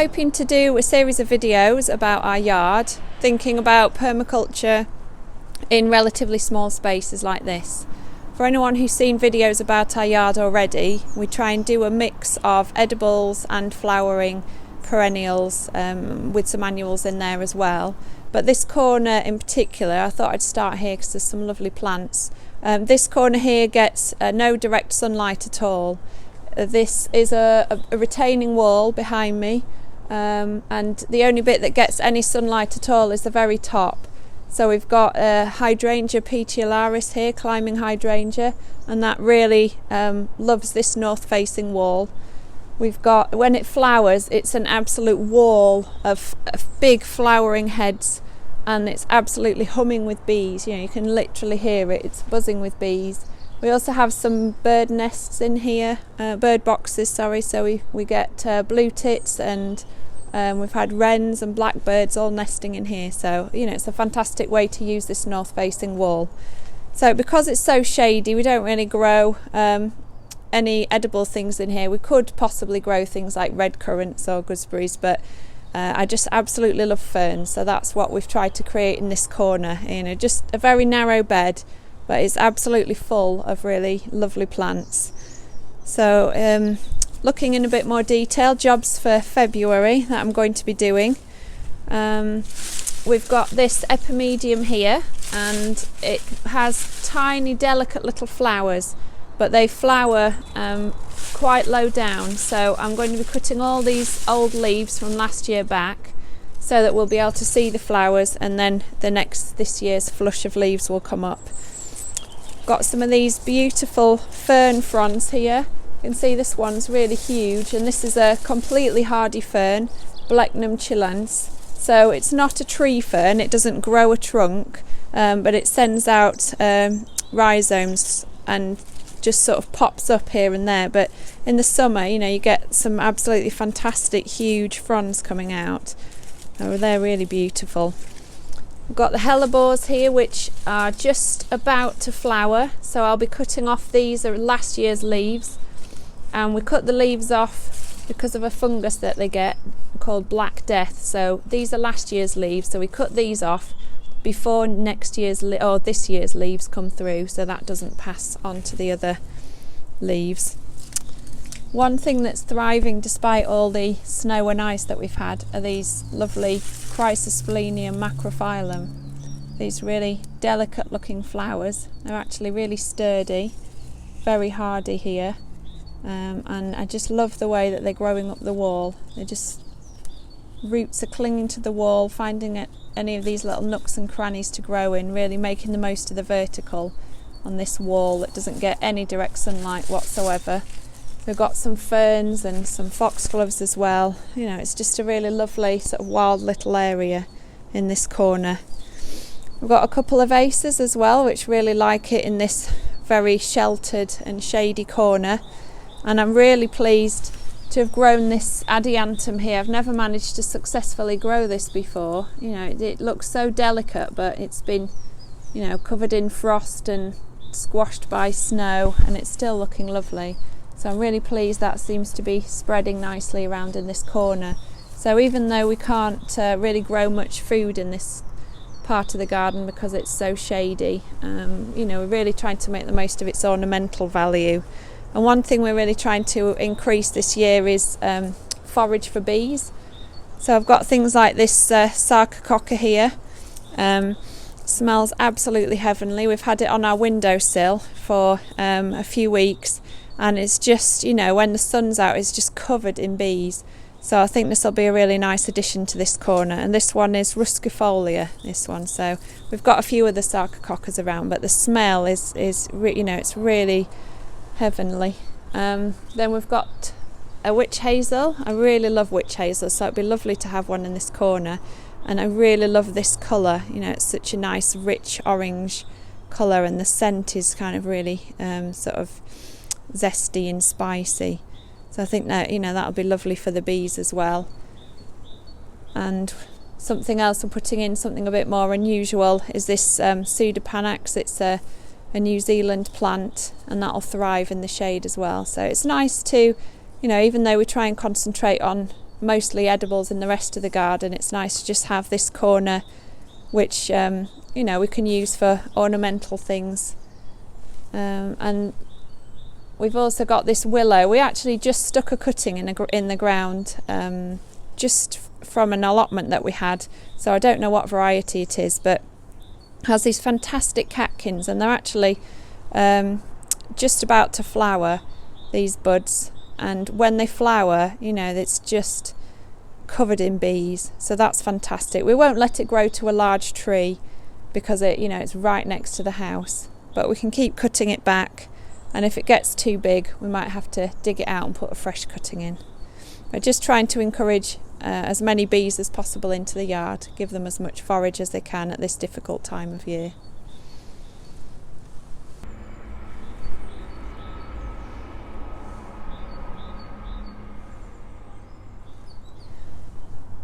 hoping to do a series of videos about our yard, thinking about permaculture in relatively small spaces like this. For anyone who's seen videos about our yard already, we try and do a mix of edibles and flowering perennials with some annuals in there as well. But this corner in particular, I thought I'd start here because there's some lovely plants. This corner here gets no direct sunlight at all. This is a retaining wall behind me, and the only bit that gets any sunlight at all is the very top. So we've got a hydrangea petiolaris here, climbing hydrangea, and that really loves this north facing wall. We've got, when it flowers, it's an absolute wall of big flowering heads, and it's absolutely humming with bees. You know, you can literally hear it, it's buzzing with bees. We also have some bird nests in here, bird boxes, sorry, so we get blue tits, and we've had wrens and blackbirds all nesting in here. So, you know, it's a fantastic way to use this north facing wall. So because it's so shady, we don't really grow any edible things in here. We could possibly grow things like red currants or gooseberries, but I just absolutely love ferns, so that's what we've tried to create in this corner. You know, just a very narrow bed, but it's absolutely full of really lovely plants. So looking in a bit more detail, jobs for February that I'm going to be doing. We've got this epimedium here, and it has tiny delicate little flowers, but they flower quite low down, so I'm going to be cutting all these old leaves from last year back so that we'll be able to see the flowers, and then this year's flush of leaves will come up. Got some of these beautiful fern fronds here. You can see this one's really huge, and this is a completely hardy fern, Blechnum chilans. So it's not a tree fern, it doesn't grow a trunk, but it sends out rhizomes and just sort of pops up here and there. But in the summer, you know, you get some absolutely fantastic huge fronds coming out. Oh, they're really beautiful. We've got the hellebores here, which are just about to flower, so I'll be cutting off these are last year's leaves, and we cut the leaves off because of a fungus that they get called Black Death. So these are last year's leaves, so we cut these off before this year's leaves come through, so that doesn't pass on to the other leaves. One thing that's thriving despite all the snow and ice that we've had are these lovely Chrysosplenium macrophyllum. These really delicate looking flowers. They're actually really sturdy, very hardy here, and I just love the way that they're growing up the wall. They're just, roots are clinging to the wall, finding any of these little nooks and crannies to grow in, really making the most of the vertical on this wall that doesn't get any direct sunlight whatsoever. We've got some ferns and some foxgloves as well. You know, it's just a really lovely sort of wild little area in this corner. We've got a couple of aces as well, which really like it in this very sheltered and shady corner. And I'm really pleased to have grown this adiantum here. I've never managed to successfully grow this before. You know, it looks so delicate, but it's been, you know, covered in frost and squashed by snow, and it's still looking lovely. So I'm really pleased that seems to be spreading nicely around in this corner. So even though we can't really grow much food in this part of the garden because it's so shady, you know, we're really trying to make the most of its ornamental value. And one thing we're really trying to increase this year is forage for bees. So I've got things like this sarcococca here. Smells absolutely heavenly. We've had it on our windowsill for a few weeks, and it's just, you know, when the sun's out, it's just covered in bees. So I think this will be a really nice addition to this corner. And this one is ruscifolia, this one. So we've got a few other sarcococcas around, but the smell is you know, it's really heavenly. Then we've got a witch hazel. I really love witch hazel, so it'd be lovely to have one in this corner. And I really love this colour. You know, it's such a nice rich orange colour, and the scent is kind of really sort of zesty and spicy. So I think that, you know, that'll be lovely for the bees as well. And something else I'm putting in, something a bit more unusual, is this pseudopanax. It's a New Zealand plant, and that'll thrive in the shade as well. So it's nice to, you know, even though we try and concentrate on mostly edibles in the rest of the garden. It's nice to just have this corner which you know, we can use for ornamental things. And we've also got this willow. We actually just stuck a cutting in the ground just from an allotment that we had, so I don't know what variety it is, but it has these fantastic catkins, and they're actually just about to flower, these buds, and when they flower, you know, it's just covered in bees, so that's fantastic. We won't let it grow to a large tree because it, you know, it's right next to the house, but we can keep cutting it back, and if it gets too big we might have to dig it out and put a fresh cutting in. But just trying to encourage as many bees as possible into the yard, give them as much forage as they can at this difficult time of year.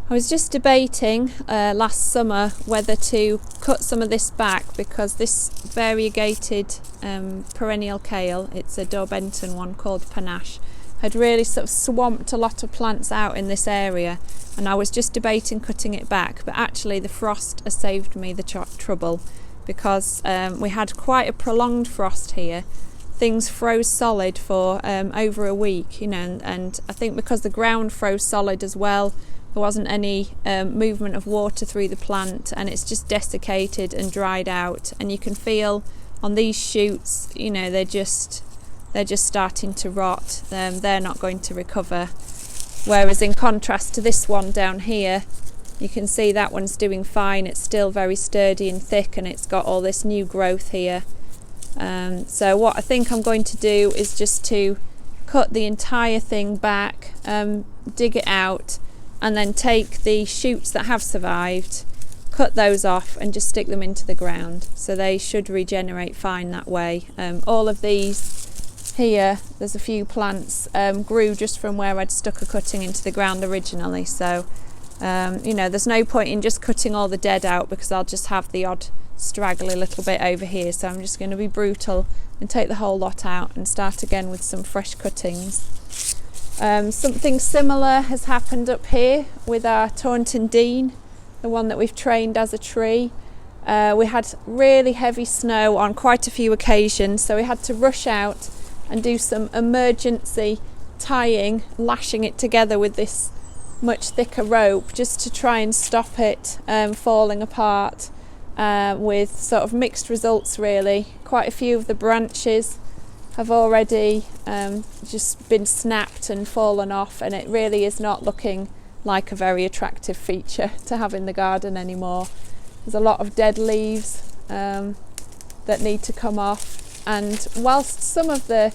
I was just debating last summer whether to cut some of this back, because this variegated perennial kale, it's a Daubenton one called Panache, had really sort of swamped a lot of plants out in this area, and I was just debating cutting it back, but actually the frost has saved me the trouble, because we had quite a prolonged frost here. Things froze solid for over a week, you know, and I think because the ground froze solid as well, there wasn't any movement of water through the plant, and it's just desiccated and dried out, and you can feel on these shoots, you know, they're just starting to rot. They're not going to recover, whereas in contrast to this one down here, you can see that one's doing fine. It's still very sturdy and thick, and it's got all this new growth here. So what I think I'm going to do is just to cut the entire thing back, dig it out, and then take the shoots that have survived, cut those off and just stick them into the ground, so they should regenerate fine that way. All of these here, there's a few plants grew just from where I'd stuck a cutting into the ground originally, so you know, there's no point in just cutting all the dead out, because I'll just have the odd straggly little bit over here, so I'm just going to be brutal and take the whole lot out and start again with some fresh cuttings. Something similar has happened up here with our Taunton Dean, the one that we've trained as a tree. We had really heavy snow on quite a few occasions, so we had to rush out and do some emergency tying, lashing it together with this much thicker rope just to try and stop it falling apart, with sort of mixed results really. Quite a few of the branches have already just been snapped and fallen off, and it really is not looking like a very attractive feature to have in the garden anymore. There's a lot of dead leaves that need to come off, and whilst some of the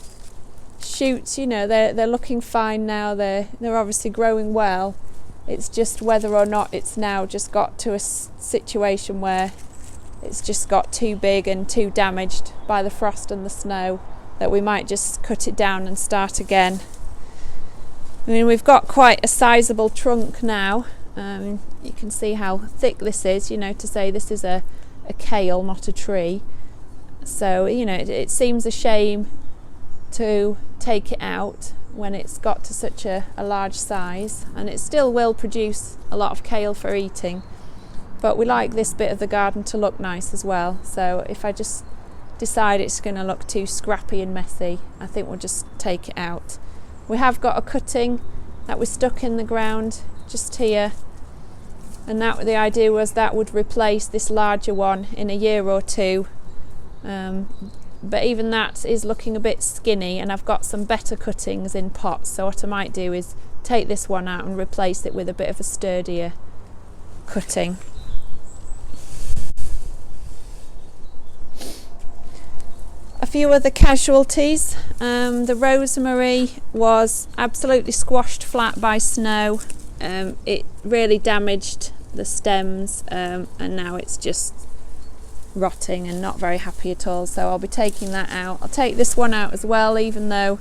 shoots, you know, they're looking fine now, they're obviously growing well, it's just whether or not it's now just got to a situation where it's just got too big and too damaged by the frost and the snow that we might just cut it down and start again. I mean, we've got quite a sizable trunk now. You can see how thick this is, you know, to say this is a kale, not a tree. So, you know, it seems a shame to take it out when it's got to such a large size, and it still will produce a lot of kale for eating, but we like this bit of the garden to look nice as well. So if I just decide it's going to look too scrappy and messy, I think we'll just take it out. We have got a cutting that we stuck in the ground just here, and that the idea was that would replace this larger one in a year or two, but even that is looking a bit skinny, and I've got some better cuttings in pots, so what I might do is take this one out and replace it with a bit of a sturdier cutting. A few other casualties. The rosemary was absolutely squashed flat by snow. It really damaged the stems, and now it's just rotting and not very happy at all, so I'll be taking that out. I'll take this one out as well, even though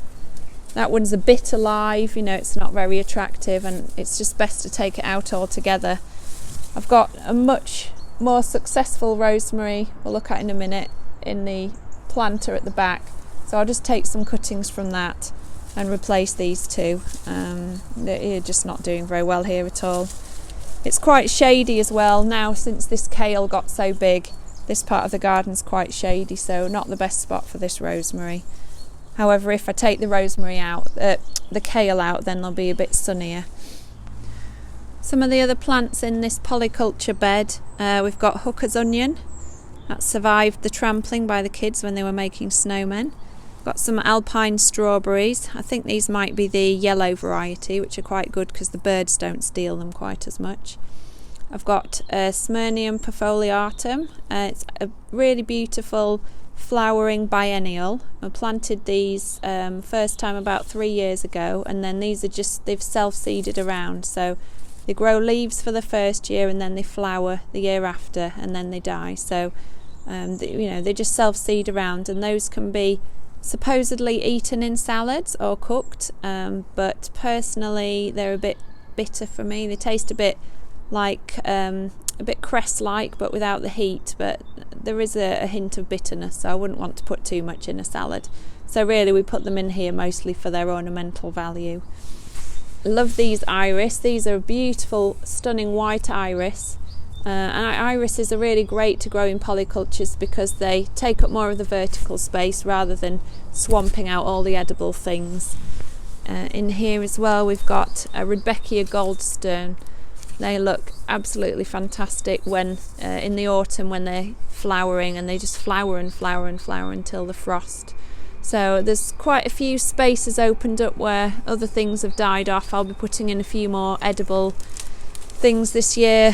that one's a bit alive, you know, it's not very attractive, and it's just best to take it out altogether. I've got a much more successful rosemary we'll look at in a minute in the planter at the back, so I'll just take some cuttings from that and replace these two. They're just not doing very well here at all. It's quite shady as well now since this kale got so big. This part of the garden's quite shady, so not the best spot for this rosemary. However, if I take the rosemary out, the kale out, then they'll be a bit sunnier. Some of the other plants in this polyculture bed, we've got hooker's onion. That survived the trampling by the kids when they were making snowmen. Got some alpine strawberries. I think these might be the yellow variety, which are quite good because the birds don't steal them quite as much. I've got Smyrnium perfoliatum. It's a really beautiful flowering biennial. I planted these first time about 3 years ago, and then these are they've self-seeded around, so they grow leaves for the first year and then they flower the year after and then they die. So they just self-seed around, and those can be supposedly eaten in salads or cooked, but personally they're a bit bitter for me. They taste a bit like a bit cress-like, but without the heat, but there is a hint of bitterness, so I wouldn't want to put too much in a salad. So really we put them in here mostly for their ornamental value. Love these iris. These are a beautiful, stunning white iris. And irises are really great to grow in polycultures because they take up more of the vertical space rather than swamping out all the edible things. In here as well we've got a Rudbeckia goldstone. They look absolutely fantastic when in the autumn when they're flowering, and they just flower and flower and flower until the frost. So there's quite a few spaces opened up where other things have died off. I'll be putting in a few more edible things this year,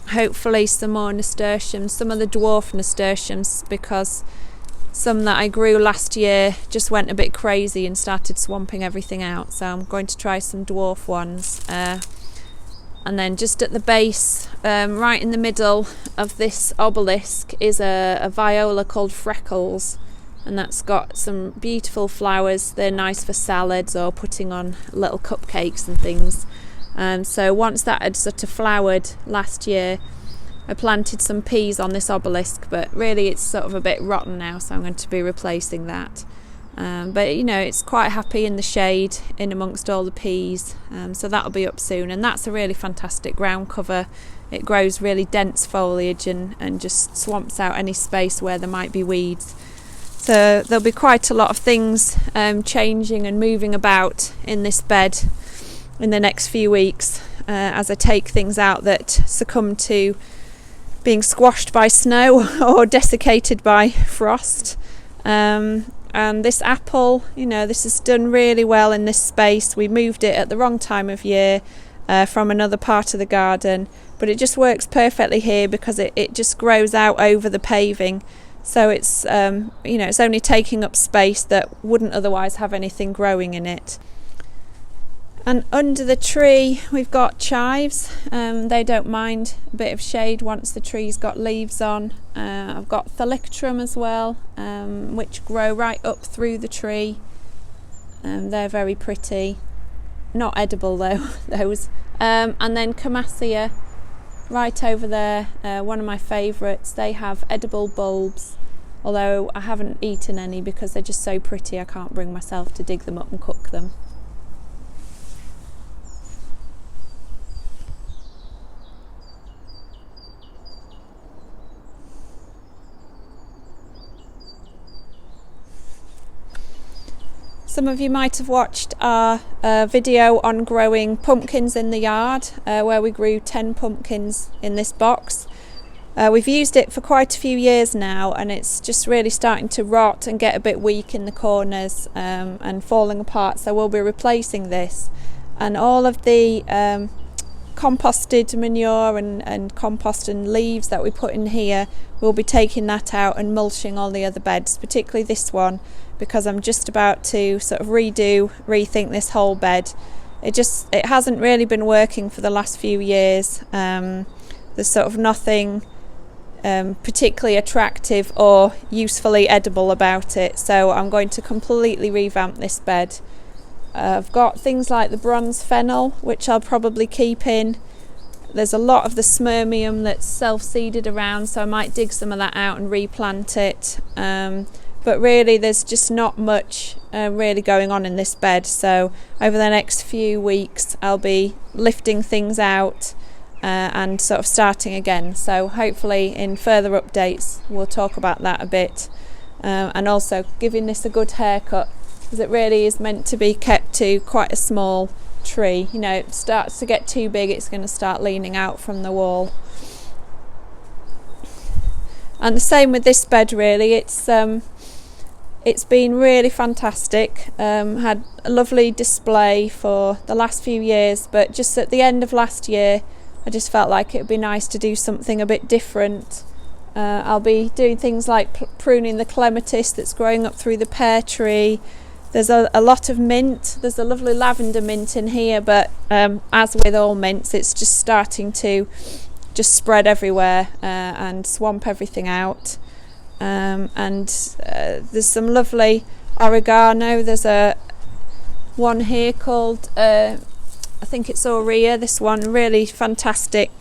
hopefully some more nasturtiums, some of the dwarf nasturtiums, because some that I grew last year just went a bit crazy and started swamping everything out, so I'm going to try some dwarf ones. And then just at the base, right in the middle of this obelisk, is a viola called Freckles, and that's got some beautiful flowers. They're nice for salads or putting on little cupcakes and things. So once that had sort of flowered last year, I planted some peas on this obelisk, but really it's sort of a bit rotten now, so I'm going to be replacing that. But it's quite happy in the shade in amongst all the peas, so that'll be up soon, and that's a really fantastic ground cover. It grows really dense foliage and just swamps out any space where there might be weeds. So there'll be quite a lot of things changing and moving about in this bed in the next few weeks as I take things out that succumb to being squashed by snow or desiccated by frost. And this apple, this has done really well in this space. We moved it at the wrong time of year from another part of the garden, but it just works perfectly here because it just grows out over the paving. So it's it's only taking up space that wouldn't otherwise have anything growing in it. And under the tree we've got chives. They don't mind a bit of shade once the tree's got leaves on. I've got Polyculture as well, which grow right up through the tree. They're very pretty. Not edible though, those. And then Camassia right over there, one of my favourites. They have edible bulbs, although I haven't eaten any because they're just so pretty I can't bring myself to dig them up and cook them. Some of you might have watched our video on growing pumpkins in the yard, where we grew 10 pumpkins in this box. We've used it for quite a few years now, and it's just really starting to rot and get a bit weak in the corners and falling apart, so we'll be replacing this. And all of the composted manure and compost and leaves that we put in here, we'll be taking that out and mulching all the other beds, particularly this one, because I'm just about to sort of rethink this whole bed. It hasn't really been working for the last few years. There's sort of nothing particularly attractive or usefully edible about it, so I'm going to completely revamp this bed. I've got things like the bronze fennel, which I'll probably keep in. There's a lot of the Smyrnium that's self-seeded around, so I might dig some of that out and replant it. but really there's just not much really going on in this bed. So over the next few weeks I'll be lifting things out and sort of starting again. So hopefully in further updates we'll talk about that a bit, and also giving this a good haircut, because it really is meant to be kept to quite a small tree. You know, it starts to get too big, it's going to start leaning out from the wall. And the same with this bed really. It's been really fantastic. Had a lovely display for the last few years, but just at the end of last year I just felt like it would be nice to do something a bit different. I'll be doing things like pruning the clematis that's growing up through the pear tree. There's a lot of mint. There's a lovely lavender mint in here, but as with all mints, it's just starting to just spread everywhere and swamp everything out. And there's some lovely oregano. There's one here called I think it's Aurea. This one, really fantastic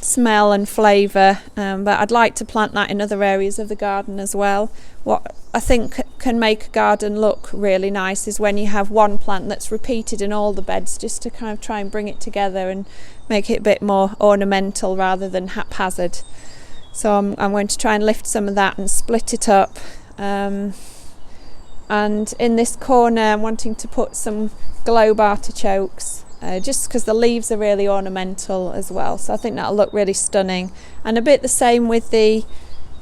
smell and flavour, but I'd like to plant that in other areas of the garden as well. What I think can make a garden look really nice is when you have one plant that's repeated in all the beds, just to kind of try and bring it together and make it a bit more ornamental rather than haphazard. So I'm going to try and lift some of that and split it up. And in this corner I'm wanting to put some globe artichokes, just because the leaves are really ornamental as well. So I think that'll look really stunning. And a bit the same with the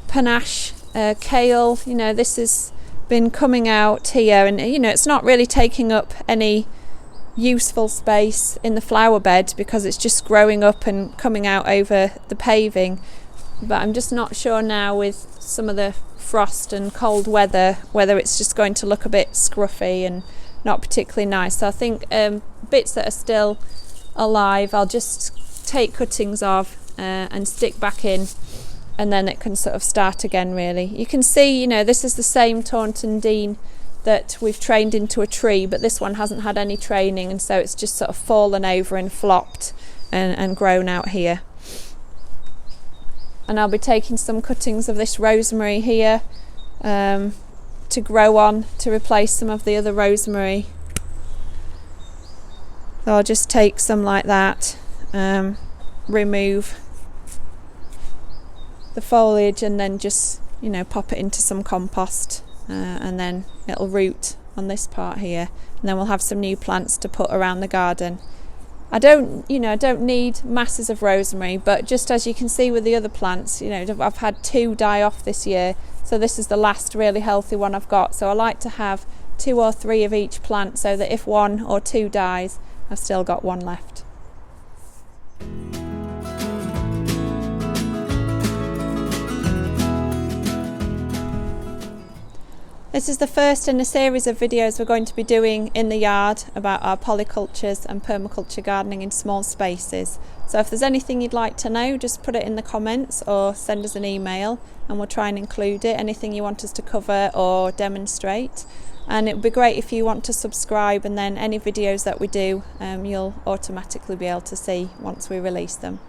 panache kale. You know, this has been coming out here, and you know, it's not really taking up any useful space in the flower bed because it's just growing up and coming out over the paving. But I'm just not sure now with some of the frost and cold weather whether it's just going to look a bit scruffy and not particularly nice. So I think bits that are still alive I'll just take cuttings of and stick back in, and then it can sort of start again really. You can see, you know, this is the same Taunton Dean that we've trained into a tree, but this one hasn't had any training, and so it's just sort of fallen over and flopped and grown out here. And I'll be taking some cuttings of this rosemary here to grow on to replace some of the other rosemary. So I'll just take some like that, remove the foliage, and then just, you know, pop it into some compost, and then it'll root on this part here, and then we'll have some new plants to put around the garden. I don't need masses of rosemary, but just as you can see with the other plants, you know, I've had 2 die off this year, so this is the last really healthy one I've got. So I like to have 2 or 3 of each plant, so that if 1 or 2 dies, I've still got 1 left. This is the first in a series of videos we're going to be doing in the yard about our polycultures and permaculture gardening in small spaces. So if there's anything you'd like to know, just put it in the comments or send us an email and we'll try and include it, anything you want us to cover or demonstrate. And it would be great if you want to subscribe, and then any videos that we do you'll automatically be able to see once we release them.